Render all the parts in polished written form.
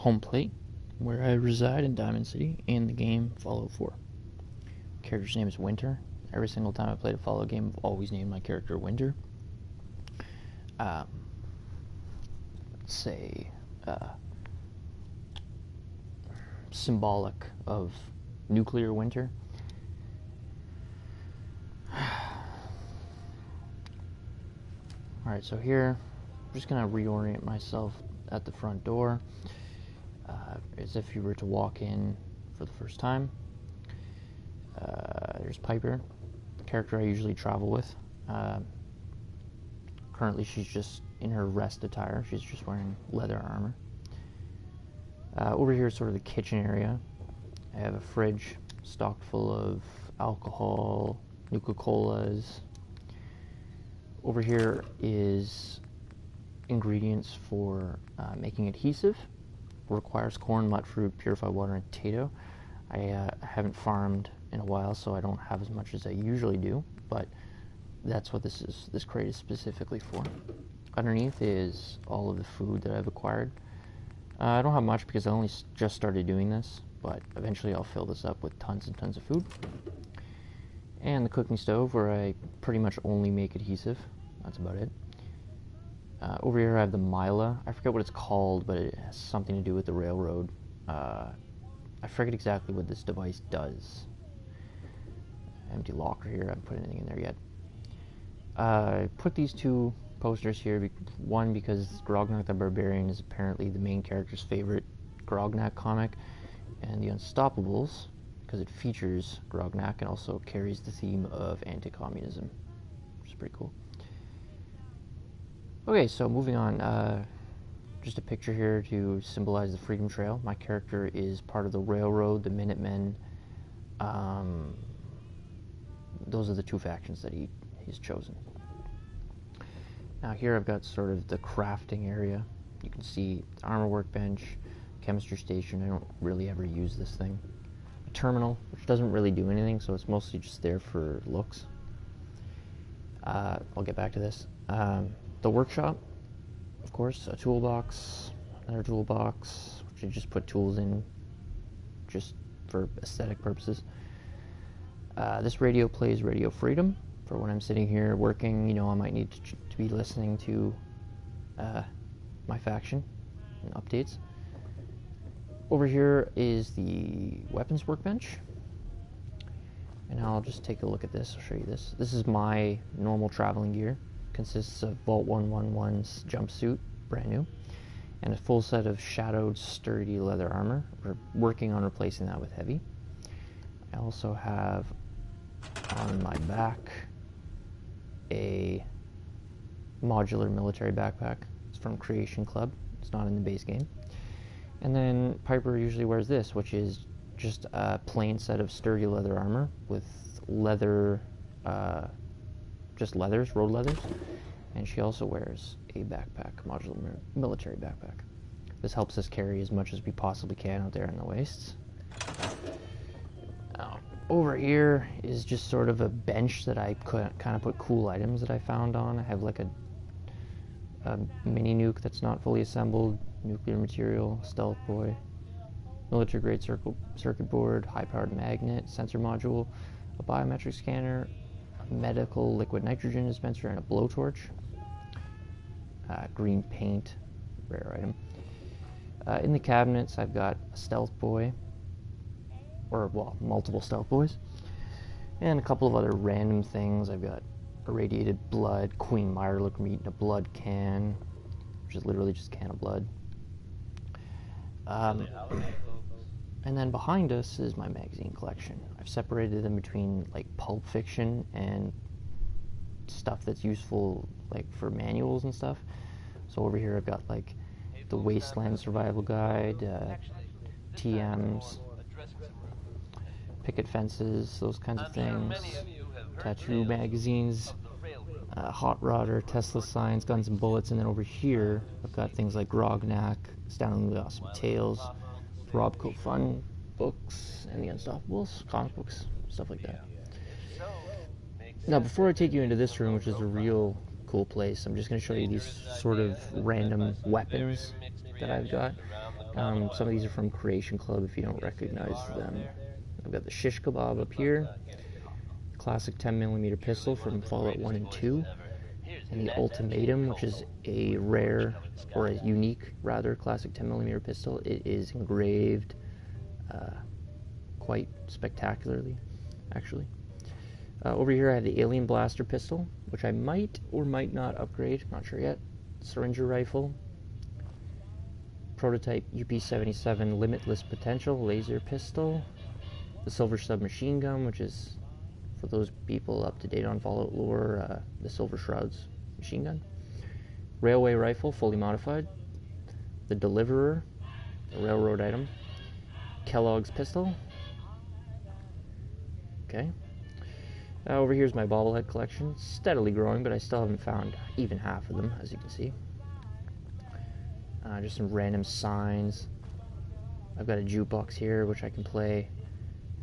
home plate, where I reside in Diamond City, and the game Fallout 4. Character's name is Winter. Every single time I played a Fallout game, I've always named my character Winter. Say symbolic of nuclear winter. Alright, so here, I'm just going to reorient myself at the front door, as if you were to walk in for the first time. There's Piper, the character I usually travel with. Currently she's just in her rest attire, she's just wearing leather armor. Over here is sort of the kitchen area. I have a fridge stocked full of alcohol, Nuka-Colas. Over here is ingredients for making adhesive. Requires corn, mutfruit, purified water, and potato. I haven't farmed in a while, so I don't have as much as I usually do, but that's what this crate is specifically for. Underneath is all of the food that I've acquired. I don't have much because I only just started doing this, but eventually I'll fill this up with tons and tons of food. And the cooking stove, where I pretty much only make adhesive. That's about it. Over here I have the Mila. I forget what it's called, but it has something to do with the railroad. I forget exactly what this device does. Empty locker here, I haven't put anything in there yet. I put these two posters here, one because Grognak the Barbarian is apparently the main character's favorite Grognak comic, and the Unstoppables because it features Grognak and also carries the theme of anti-communism, which is pretty cool. Okay, so moving on, just a picture here to symbolize the Freedom Trail. My character is part of the Railroad, the Minutemen. Those are the two factions that he's chosen. Now here I've got sort of the crafting area. You can see the armor workbench, chemistry station. I don't really ever use this thing. A terminal, which doesn't really do anything, so it's mostly just there for looks. I'll get back to this. The workshop, of course, a toolbox, another toolbox, which you just put tools in just for aesthetic purposes. This radio plays Radio Freedom for when I'm sitting here working. You know, I might need to be listening to my faction and updates. Over here is the weapons workbench. And I'll just take a look at this. I'll show you this. This is my normal traveling gear. Consists of Vault 111's jumpsuit, brand new, and a full set of shadowed, sturdy leather armor. We're working on replacing that with heavy. I also have on my back a modular military backpack. It's from Creation Club. It's not in the base game. And then Piper usually wears this, which is just a plain set of sturdy leather armor with leather, just leathers, road leathers. And she also wears a backpack, modular military backpack. This helps us carry as much as we possibly can out there in the wastes. Now, over here is just sort of a bench that I could kind of put cool items that I found on. I have like a mini nuke that's not fully assembled, nuclear material, stealth boy, military grade circuit board, high powered magnet, sensor module, a biometric scanner, a medical liquid nitrogen dispenser, and a blowtorch. Green paint, rare item. In the cabinets I've got a stealth boy, or well, multiple stealth boys, and a couple of other random things. I've got irradiated blood, Queen Mirelurk meat in a blood can, which is literally just a can of blood. And then behind us is my magazine collection. I've separated them between like pulp fiction and stuff that's useful like for manuals and stuff. So over here I've got like the Wasteland Survival Guide, TMs, picket fences, those kinds of things, tattoo magazines, hot rodder, Tesla signs, guns and bullets. And then over here I've got things like Grognak, Astoundingly Awesome Tales, Robco Fun books, and the Unstoppables, comic books, stuff like that. Now before I take you into this room, which is a real cool place, I'm just going to show you these sort of random weapons that I've got. Some of these are from Creation Club if you don't recognize them. I've got the Shish Kebab up here, classic 10mm pistol from Fallout 1 and 2, and the Ultimatum, which is a rare, or a unique, rather, classic 10mm pistol. It is engraved quite spectacularly, actually. Over here I have the Alien Blaster pistol, which I might or might not upgrade, not sure yet. Syringer rifle, prototype UP-77 Limitless Potential laser pistol, the Silver Submachine Gun, which is, for those people up to date on Fallout lore, the Silver Shrouds machine gun, Railway rifle, fully modified, the Deliverer, a railroad item, Kellogg's pistol. Okay. Over here's my bobblehead collection, steadily growing, but I still haven't found even half of them, as you can see. Just some random signs. I've got a jukebox here, which I can play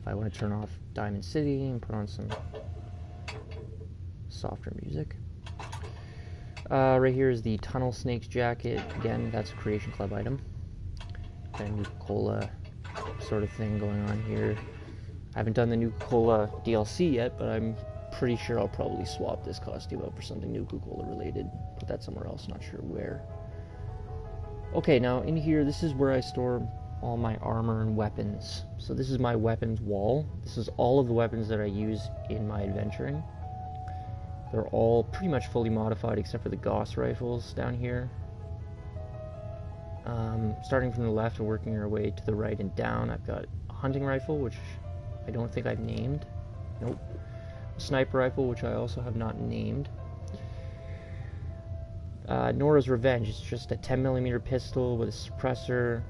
if I want to turn off Diamond City and put on some softer music. Right here is the Tunnel Snakes jacket. Again, that's a Creation Club item. Got a Nuka-Cola sort of thing going on here. I haven't done the Nuka-Cola DLC yet, but I'm pretty sure I'll probably swap this costume out for something Nuka-Cola related. Put that somewhere else, not sure where. Okay, now in here, this is where I store all my armor and weapons. So this is my weapons wall. This is all of the weapons that I use in my adventuring. They're all pretty much fully modified except for the Gauss rifles down here. Starting from the left and working our way to the right and down, I've got a hunting rifle, which I don't think I've named. Nope. A sniper rifle, which I also have not named. Nora's Revenge. It's just a 10mm pistol with a suppressor.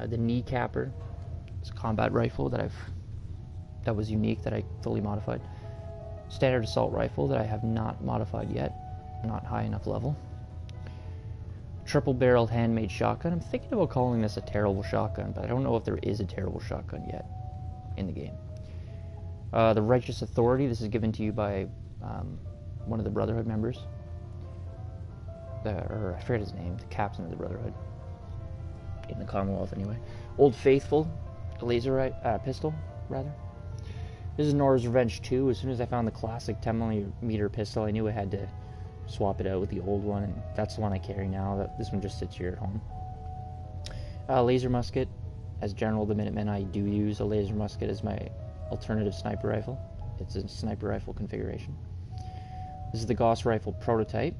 The Kneecapper. It's a combat rifle that was unique, that I fully modified. Standard assault rifle that I have not modified yet. Not high enough level. Triple-barreled handmade shotgun. I'm thinking about calling this a terrible shotgun, but I don't know if there is a terrible shotgun yet in the game. The Righteous Authority. This is given to you by one of the Brotherhood members. Or I forget his name. The captain of the Brotherhood. In the Commonwealth, anyway. Old Faithful. A laser pistol, rather. This is Nora's Revenge 2. As soon as I found the classic 10mm pistol, I knew I had to swap it out with the old one, and that's the one I carry now. This one just sits here at home. Laser musket. As General of the Minutemen, I do use a laser musket as my alternative sniper rifle. It's a sniper rifle configuration. This is the Gauss rifle prototype,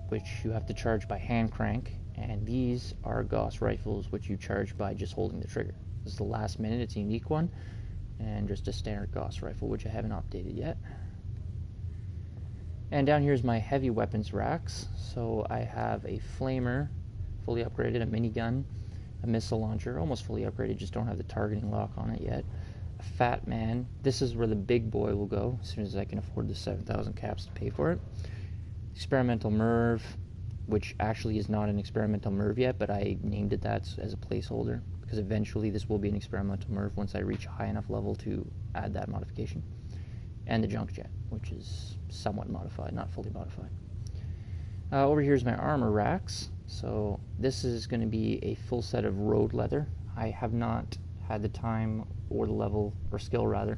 which you have to charge by hand crank, and these are Gauss rifles which you charge by just holding the trigger. This is the last minute. It's a unique one, and just a standard Gauss rifle, which I haven't updated yet. And down here is my heavy weapons racks. So I have a flamer, fully upgraded, a minigun, a missile launcher, almost fully upgraded, just don't have the targeting lock on it yet. A Fat Man. This is where the big boy will go, as soon as I can afford the 7,000 caps to pay for it. Experimental Merv, which actually is not an experimental Merv yet, but I named it that as a placeholder, because eventually this will be an experimental Merv once I reach a high enough level to add that modification. And the Junk Jet, which is somewhat modified, not fully modified. Over here is my armor racks. So this is going to be a full set of road leather. I have not had the time or the level, or skill rather,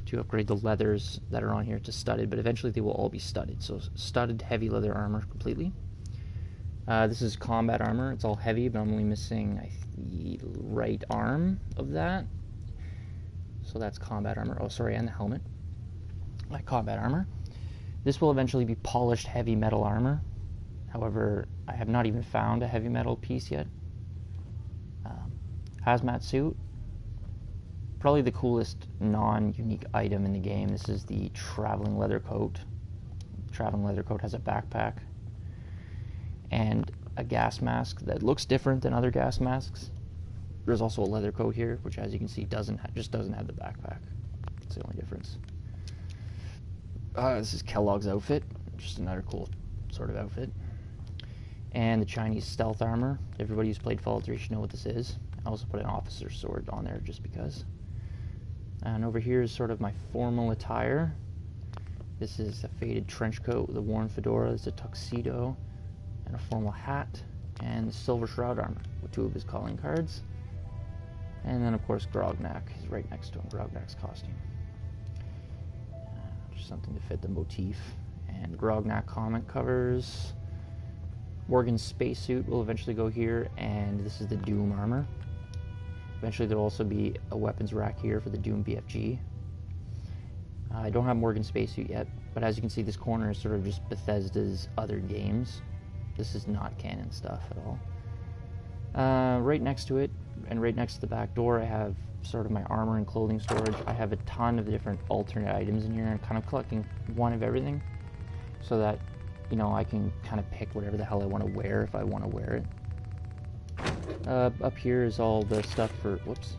to upgrade the leathers that are on here to studded, but eventually they will all be studded. So studded heavy leather armor completely. This is combat armor. It's all heavy, but I'm only missing the right arm of that. So that's combat armor. Oh, sorry, and the helmet. My combat armor. This will eventually be polished heavy metal armor. However, I have not even found a heavy metal piece yet. Hazmat suit. Probably the coolest non-unique item in the game. This is the traveling leather coat. Traveling leather coat has a backpack and a gas mask that looks different than other gas masks. There's also a leather coat here, which, as you can see, just doesn't have the backpack. That's the only difference. This is Kellogg's outfit, just another cool sort of outfit. And the Chinese stealth armor. Everybody who's played Fallout 3 should know what this is. I also put an officer's sword on there just because. And over here is sort of my formal attire. This is a faded trench coat with a worn fedora. It's a tuxedo and a formal hat. and the Silver Shroud armor with 2 of his calling cards. And then, of course, Grognak is right next to him, Grognak's costume. Just something to fit the motif. And Grognak comic covers. Morgan's spacesuit will eventually go here, and this is the Doom armor. Eventually there will also be a weapons rack here for the Doom BFG. I don't have Morgan's spacesuit yet, but as you can see, this corner is sort of just Bethesda's other games. This is not canon stuff at all. Right next to it, and right next to the back door, I have sort of my armor and clothing storage. I have a ton of different alternate items in here. I'm kind of collecting one of everything so that, you know, I can kind of pick whatever the hell I want to wear if I want to wear it. Up here is all the stuff for, whoops,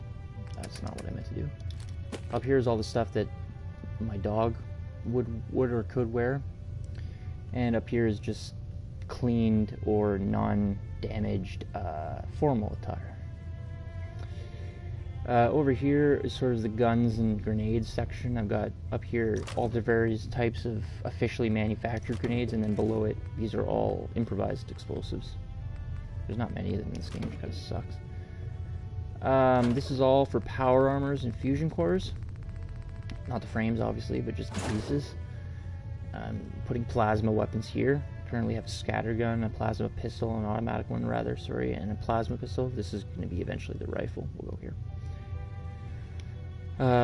that's not what I meant to do. Up here is all the stuff that my dog would or could wear. And up here is just cleaned or non-damaged formal attire. Over here is sort of the guns and grenades section. I've got up here all the various types of officially manufactured grenades, and then below it, these are all improvised explosives. There's not many of them in this game, which kind of sucks. This is all for power armors and fusion cores. Not the frames, obviously, but just the pieces. Putting plasma weapons here. Currently have a scattergun, a plasma pistol, an automatic one rather, sorry, and a plasma pistol. This is going to be eventually the rifle. We'll go here.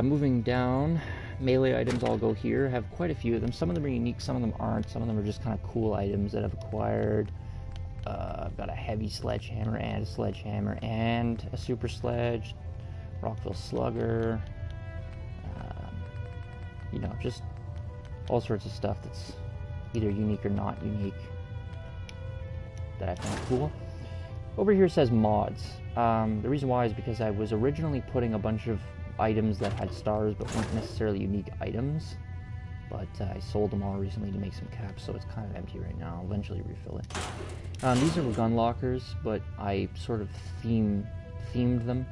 Moving down, melee items all go here. I have quite a few of them. Some of them are unique, some of them aren't. Some of them are just kind of cool items that I've acquired. I've got a heavy sledgehammer and a sledgehammer and a super sledge, Rockville Slugger, you know, just all sorts of stuff that's either unique or not unique that I find cool. Over here says mods. The reason why is because I was originally putting a bunch of items that had stars but weren't necessarily unique items, but I sold them all recently to make some caps, so it's kind of empty right now. I'll eventually refill it. These are gun lockers, but I sort of themed them.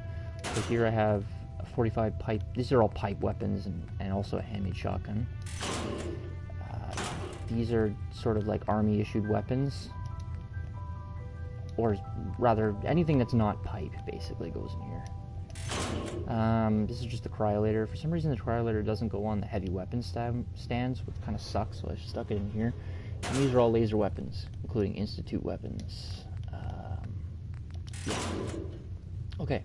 So here I have a 45 pipe. These are all pipe weapons and also a handmade shotgun. These are sort of like army issued weapons, or rather anything that's not pipe basically goes in here. This is just the cryolator. For some reason the cryolator doesn't go on the heavy weapon stands, which kind of sucks, so I stuck it in here. And these are all laser weapons, including Institute weapons. Yeah. Okay.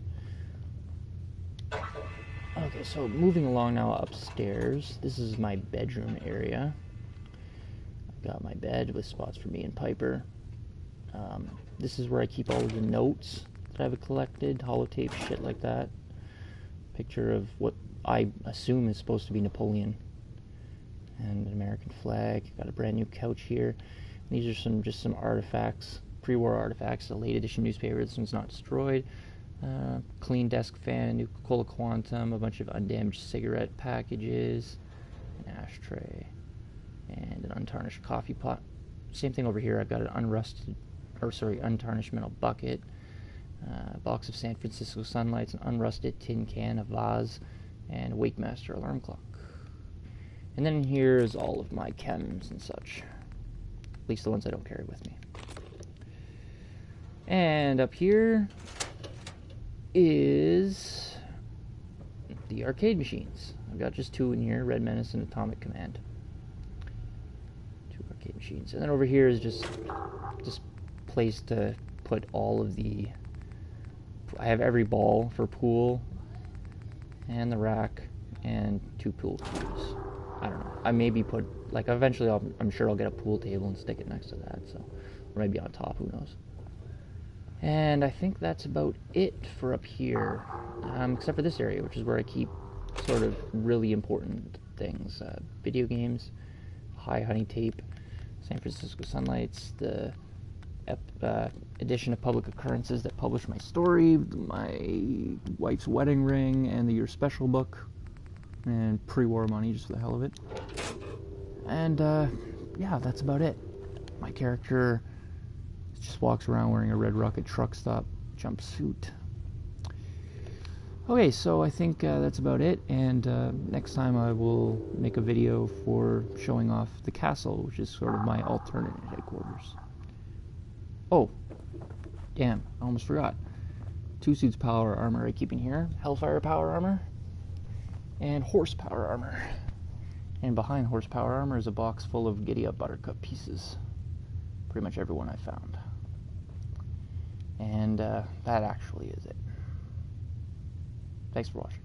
Okay, so moving along now upstairs. This is my bedroom area. I've got my bed with spots for me and Piper. This is where I keep all of the notes that I've collected, holotape, shit like that. Picture of what I assume is supposed to be Napoleon. And an American flag. Got a brand new couch here. These are just some artifacts, pre-war artifacts, a late edition newspaper. This one's not destroyed. Clean desk fan, a new Coca-Cola Quantum, a bunch of undamaged cigarette packages, an ashtray, and an untarnished coffee pot. Same thing over here. I've got an untarnished metal bucket, a box of San Francisco Sunlights, an unrusted tin can, a vase, and a Wakemaster alarm clock. And then here's all of my chems and such. At least the ones I don't carry with me. And up here is the arcade machines. I've got just 2 in here, Red Menace and Atomic Command. 2 arcade machines. And then over here is just place to put all of the... I have every ball for pool, and the rack, and 2 pool cues. I don't know. I maybe put, like, eventually I'm sure I'll get a pool table and stick it next to that, so, or maybe on top, who knows. And I think that's about it for up here, except for this area, which is where I keep sort of really important things. Video games, High Honey Tape, San Francisco Sunlights, the edition of Public Occurrences that published my story, my wife's wedding ring, and the Year Special book, and pre-war money just for the hell of it. And yeah, that's about it. My character just walks around wearing a Red Rocket truck stop jumpsuit. Okay, so I think that's about it, and next time I will make a video for showing off the castle, which is sort of my alternate headquarters. Oh, Damn, I almost forgot. 2 suits power armor I keep in here. Hellfire power armor. And horsepower armor. And behind horsepower armor is a box full of Giddy Up Buttercup pieces. Pretty much everyone I found. And that actually is it. Thanks for watching.